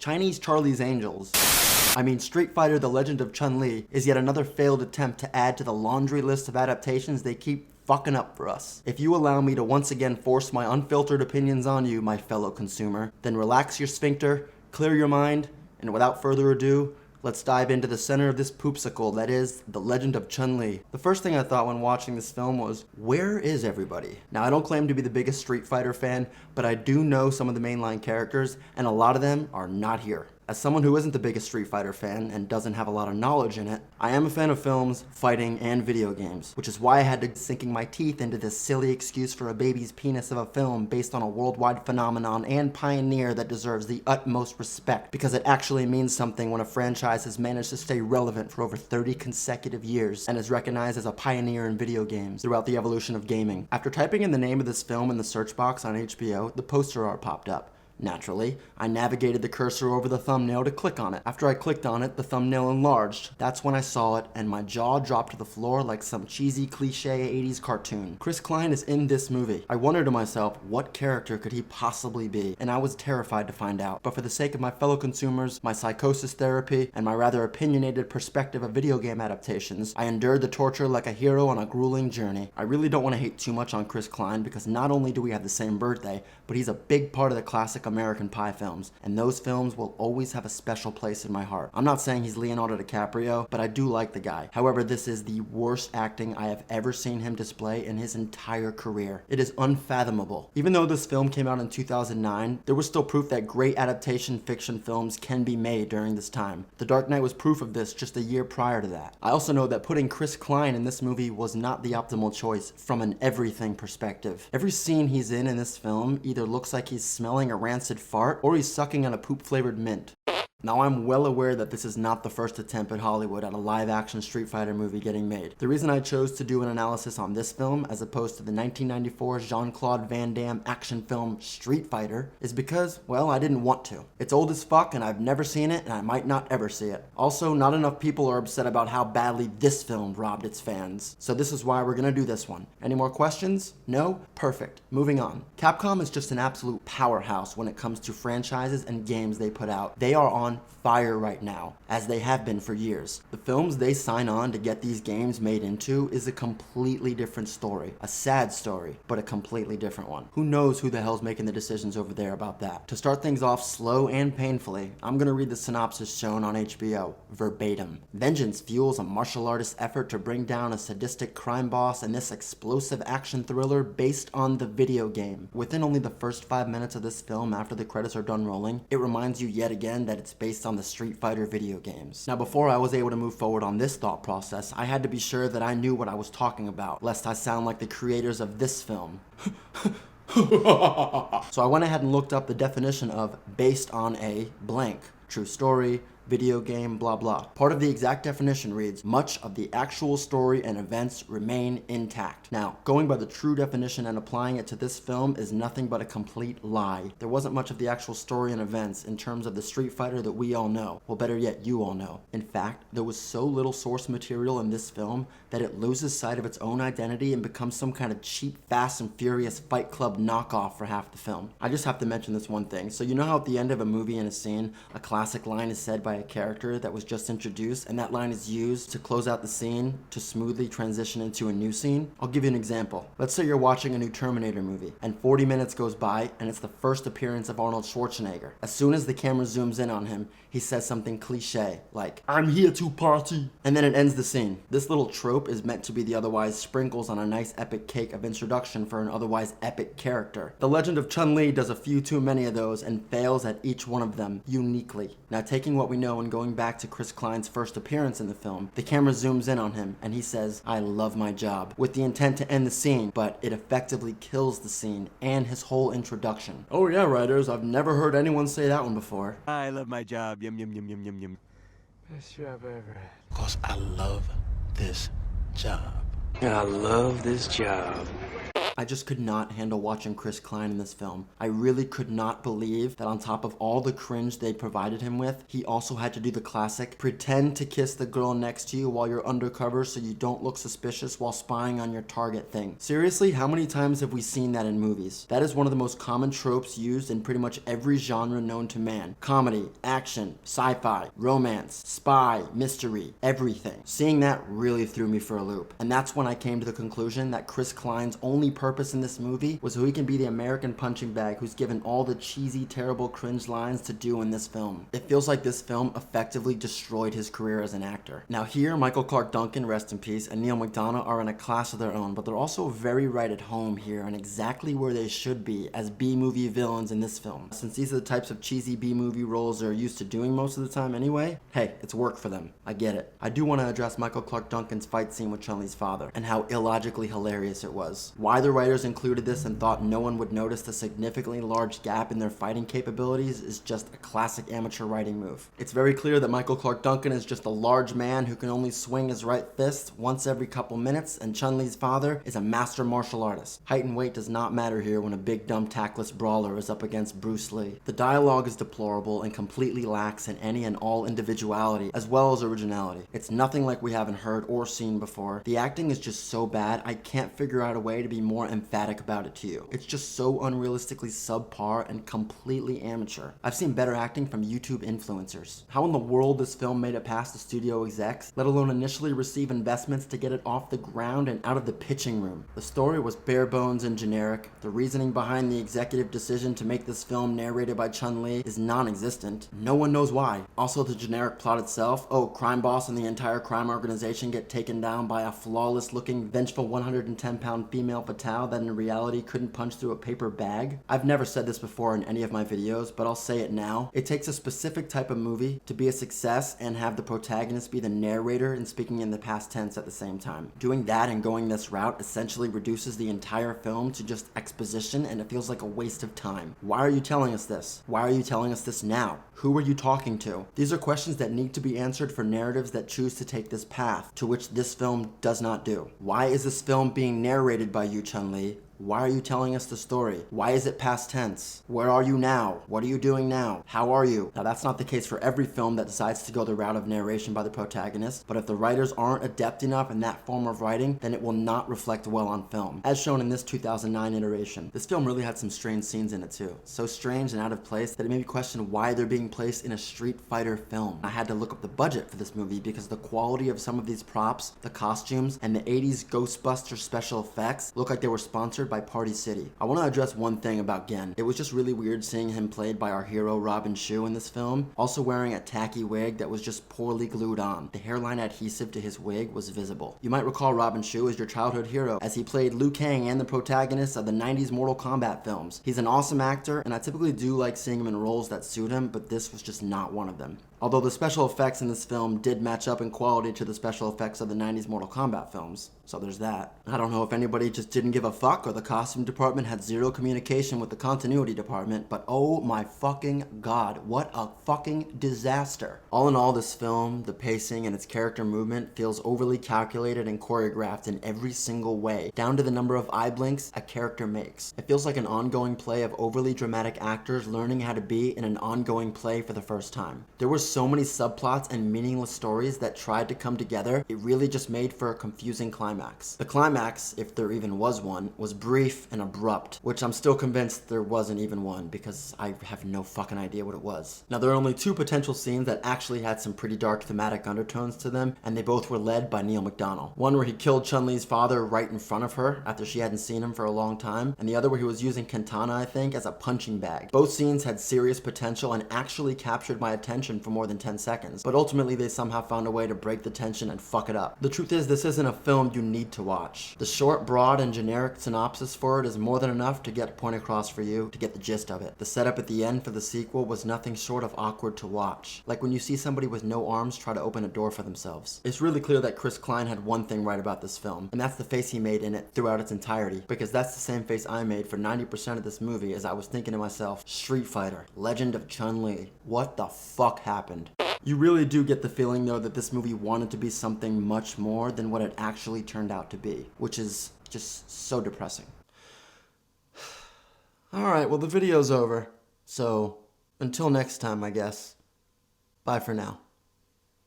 Chinese Charlie's Angels. Street Fighter: The Legend of Chun-Li is yet another failed attempt to add to the laundry list of adaptations they keep fucking up for us. If you allow me to once again force my unfiltered opinions on you, my fellow consumer, then relax your sphincter, clear your mind, and without further ado, let's dive into the center of this poopsicle that is The Legend of Chun-Li. The first thing I thought when watching this film was, where is everybody? Now, I don't claim to be the biggest Street Fighter fan, but I do know some of the mainline characters, and a lot of them are not here. As someone who isn't the biggest Street Fighter fan and doesn't have a lot of knowledge in it, I am a fan of films, fighting, and video games, which is why I had to sinking my teeth into this silly excuse for a baby's penis of a film based on a worldwide phenomenon and pioneer that deserves the utmost respect, because it actually means something when a franchise has managed to stay relevant for over 30 consecutive years and is recognized as a pioneer in video games throughout the evolution of gaming. After typing in the name of this film in the search box on HBO, the poster art popped up. Naturally, I navigated the cursor over the thumbnail to click on it. After I clicked on it, the thumbnail enlarged. That's when I saw it, and my jaw dropped to the floor like some cheesy cliche 80s cartoon. Chris Klein is in this movie. I wondered to myself, what character could he possibly be? And I was terrified to find out. But for the sake of my fellow consumers, my psychosis therapy, and my rather opinionated perspective of video game adaptations, I endured the torture like a hero on a grueling journey. I really don't want to hate too much on Chris Klein because not only do we have the same birthday, but he's a big part of the classic American Pie films, and those films will always have a special place in my heart. I'm not saying he's Leonardo DiCaprio, but I do like the guy. However, this is the worst acting I have ever seen him display in his entire career. It is unfathomable. Even though this film came out in 2009, there was still proof that great adaptation fiction films can be made during this time. The Dark Knight was proof of this just a year prior to that. I also know that putting Chris Klein in this movie was not the optimal choice from an everything perspective. Every scene he's in this film either looks like he's smelling a rancid fart or he's sucking on a poop-flavored mint. Now, I'm well aware that this is not the first attempt at Hollywood at a live-action Street Fighter movie getting made. The reason I chose to do an analysis on this film as opposed to the 1994 Jean-Claude Van Damme action film Street Fighter is because, well, I didn't want to. It's old as fuck and I've never seen it and I might not ever see it. Also, not enough people are upset about how badly this film robbed its fans. So this is why we're gonna do this one. Any more questions? No? Perfect. Moving on. Capcom is just an absolute powerhouse when it comes to franchises and games they put out. They are on fire right now, as they have been for years. The films they sign on to get these games made into is a completely different story. A sad story, but a completely different one. Who knows who the hell's making the decisions over there about that? To start things off slow and painfully, I'm gonna read the synopsis shown on HBO, verbatim. Vengeance fuels a martial artist's effort to bring down a sadistic crime boss in this explosive action thriller based on the video game. Within only the first 5 minutes of this film after the credits are done rolling, it reminds you yet again that it's based on the Street Fighter video games. Now, before I was able to move forward on this thought process, I had to be sure that I knew what I was talking about, lest I sound like the creators of this film. So I went ahead and looked up the definition of based on a blank. True story, video game, blah blah. Part of the exact definition reads, much of the actual story and events remain intact. Now, going by the true definition and applying it to this film is nothing but a complete lie. There wasn't much of the actual story and events in terms of the Street Fighter that we all know. Well, better yet, you all know. In fact, there was so little source material in this film that it loses sight of its own identity and becomes some kind of cheap, Fast and Furious Fight Club knockoff for half the film. I just have to mention this one thing. So you know how at the end of a movie in a scene, a classic line is said by a character that was just introduced, and that line is used to close out the scene to smoothly transition into a new scene? I'll give you an example. Let's say you're watching a new Terminator movie, and 40 minutes goes by, and it's the first appearance of Arnold Schwarzenegger. As soon as the camera zooms in on him, he says something cliche, like, "I'm here to party," and then it ends the scene. This little trope is meant to be the otherwise sprinkles on a nice epic cake of introduction for an otherwise epic character. The Legend of Chun-Li does a few too many of those and fails at each one of them uniquely. Now, taking what we know and going back to Chris Klein's first appearance in the film, the camera zooms in on him and he says, "I love my job," with the intent to end the scene, but it effectively kills the scene and his whole introduction. Oh yeah, writers, I've never heard anyone say that one before. I love my job, yum yum yum yum yum yum. Best job ever. Because I love this job. I love this job. I just could not handle watching Chris Klein in this film. I really could not believe that on top of all the cringe they provided him with, he also had to do the classic, pretend to kiss the girl next to you while you're undercover so you don't look suspicious while spying on your target thing. Seriously, how many times have we seen that in movies? That is one of the most common tropes used in pretty much every genre known to man. Comedy, action, sci-fi, romance, spy, mystery, everything. Seeing that really threw me for a loop. And that's when I came to the conclusion that Chris Klein's only purpose in this movie was so he can be the American punching bag who's given all the cheesy, terrible, cringe lines to do in this film. It feels like this film effectively destroyed his career as an actor. Now here, Michael Clarke Duncan, rest in peace, and Neil McDonough are in a class of their own, but they're also very right at home here and exactly where they should be as B-movie villains in this film. Since these are the types of cheesy B-movie roles they're used to doing most of the time anyway, hey, it's work for them. I get it. I do want to address Michael Clarke Duncan's fight scene with Chun-Li's father and how illogically hilarious it was. Why the writers included this and thought no one would notice the significantly large gap in their fighting capabilities is just a classic amateur writing move. It's very clear that Michael Clarke Duncan is just a large man who can only swing his right fist once every couple minutes, and Chun-Li's father is a master martial artist. Height and weight does not matter here when a big dumb tactless brawler is up against Bruce Lee. The dialogue is deplorable and completely lacks in any and all individuality as well as originality. It's nothing like we haven't heard or seen before. The acting is just so bad I can't figure out a way to be more emphatic about it to you. It's just so unrealistically subpar and completely amateur. I've seen better acting from YouTube influencers. How in the world this film made it past the studio execs, let alone initially receive investments to get it off the ground and out of the pitching room. The story was bare bones and generic. The reasoning behind the executive decision to make this film narrated by Chun-Li is non-existent. No one knows why. Also, the generic plot itself, oh, crime boss and the entire crime organization get taken down by a flawless looking, vengeful 110-pound female fatale that in reality couldn't punch through a paper bag. I've never said this before in any of my videos, but I'll say it now. It takes a specific type of movie to be a success and have the protagonist be the narrator and speaking in the past tense at the same time. Doing that and going this route essentially reduces the entire film to just exposition, and it feels like a waste of time. Why are you telling us this? Why are you telling us this now? Who are you talking to? These are questions that need to be answered for narratives that choose to take this path, to which this film does not do. Why is this film being narrated by you, Chun-Li? Why are you telling us the story? Why is it past tense? Where are you now? What are you doing now? How are you? Now that's not the case for every film that decides to go the route of narration by the protagonist, but if the writers aren't adept enough in that form of writing, then it will not reflect well on film, as shown in this 2009 iteration. This film really had some strange scenes in it too. So strange and out of place that it made me question why they're being placed in a Street Fighter film. I had to look up the budget for this movie because the quality of some of these props, the costumes, and the 80s Ghostbusters special effects look like they were sponsored by Party City. I want to address one thing about Gen. It was just really weird seeing him played by our hero Robin Shou in this film, also wearing a tacky wig that was just poorly glued on. The hairline adhesive to his wig was visible. You might recall Robin Shou as your childhood hero, as he played Liu Kang and the protagonist of the 90s Mortal Kombat films. He's an awesome actor, and I typically do like seeing him in roles that suit him, but this was just not one of them. Although the special effects in this film did match up in quality to the special effects of the 90s Mortal Kombat films, so there's that. I don't know if anybody just didn't give a fuck or the costume department had zero communication with the continuity department, but oh my fucking god, what a fucking disaster. All in all, this film, the pacing and its character movement feels overly calculated and choreographed in every single way, down to the number of eye blinks a character makes. It feels like an ongoing play of overly dramatic actors learning how to be in an ongoing play for the first time. There were so many subplots and meaningless stories that tried to come together, it really just made for a confusing climax. The climax, if there even was one, was brief and abrupt, which I'm still convinced there wasn't even one because I have no fucking idea what it was. Now there are only two potential scenes that actually had some pretty dark thematic undertones to them, and they both were led by Neil McDonough. One where he killed Chun-Li's father right in front of her after she hadn't seen him for a long time, and the other where he was using katana, I think, as a punching bag. Both scenes had serious potential and actually captured my attention for more than 10 seconds, but ultimately they somehow found a way to break the tension and fuck it up. The truth is, this isn't a film you need to watch. The short, broad, and generic synopsis for it is more than enough to get a point across for you to get the gist of it. The setup at the end for the sequel was nothing short of awkward to watch, like when you see somebody with no arms try to open a door for themselves. It's really clear that Chris Klein had one thing right about this film, and that's the face he made in it throughout its entirety, because that's the same face I made for 90% of this movie as I was thinking to myself, Street Fighter, Legend of Chun-Li, what the fuck happened? You really do get the feeling though that this movie wanted to be something much more than what it actually turned out to be, which is just so depressing. Alright, well the video's over. So, until next time, I guess. Bye for now.